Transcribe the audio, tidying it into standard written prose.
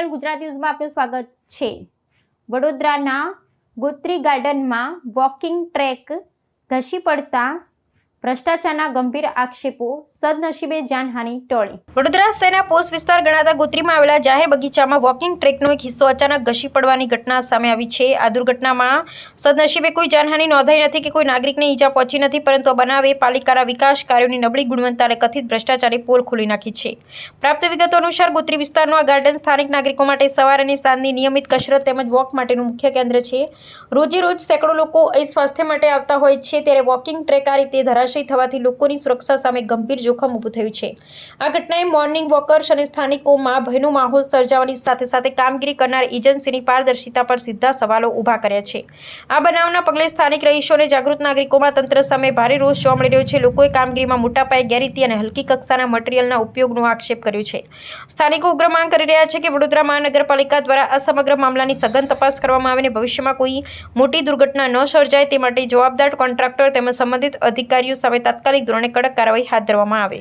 BTL Gujarat ન્યૂઝમાં આપનું સ્વાગત છે। વડોદરાના ગોત્રી ગાર્ડનમાં વોકિંગ ટ્રેક ધસી પડતા ભ્રષ્ટાચારના ગંભીર આક્ષેપો, સદનસીબે જાનહાનિ ટળી। વડોદરા શહેરના પોસ્ટ વિસ્તાર ગણાતા ગોત્રીમાં આવેલા જાહેર બગીચામાં વોકિંગ ટ્રેકનો એક હિસ્સો અચાનક ઘસી પડવાની ઘટના સામે આવી છે। આ દુર્ઘટનામાં સદનસીબે કોઈ જાનહાનિ નોંધાઈ નથી કે કોઈ નાગરિકને ઈજા પહોંચી નથી, પરંતુ આ બનાવે પાલિકાના વિકાસ કાર્યોની નબળી ગુણવત્તા અને કથિત ભ્રષ્ટાચારે પોલ ખોલી નાખી છે। પ્રાપ્ત વિગતો અનુસાર ગોત્રી વિસ્તારનું આ ગાર્ડન સ્થાનિક નાગરિકો માટે સવાર અને સાંજની નિયમિત કસરત તેમજ વોક માટેનું મુખ્ય કેન્દ્ર છે। રોજે રોજ સેંકડો લોકો અહીં સ્વાસ્થ્ય માટે આવતા હોય છે, ત્યારે વોકિંગ ટ્રેક આ રીતે ધરાશયી થવાથી લોકોની સુરક્ષા સામે ગંભીર જોખમ ઊભું થયું છે। આ ઘટનાએ મોર્નિંગ વોકર્સ અને સ્થાનિકોમાં ભયનો માહોલ સર્જાવવાની સાથે સાથે કામગીરી કરનાર એજન્સીની પારદર્શિતા પર સીધા સવાલો ઊભા કર્યા છે। આ બનાવના પગલે સ્થાનિક રહીશો અને જાગૃત નાગરિકોમાં તંત્ર સામે ભારે રોષ જોવા મળી રહ્યો છે। લોકોએ કામગીરીમાં મોટા પાયે ગેરરીતિ અને હલકી કક્ષાના મટીરીયલના ઉપયોગનો આક્ષેપ કર્યો છે। સ્થાનિકો ઉગ્ર માંગ કરી રહ્યા છે કે વડોદરા મહાનગરપાલિકા દ્વારા આ સમગ્ર મામલાની સઘન તપાસ કરવામાં આવે અને ભવિષ્યમાં કોઈ મોટી દુર્ઘટના ન સર્જાય તે માટે જવાબદાર કોન્ટ્રાક્ટર તેમજ સંબંધિત અધિકારીઓ સામે તાત્કાલિક ધોરણે કડક કાર્યવાહી હાથ ધરવામાં આવે।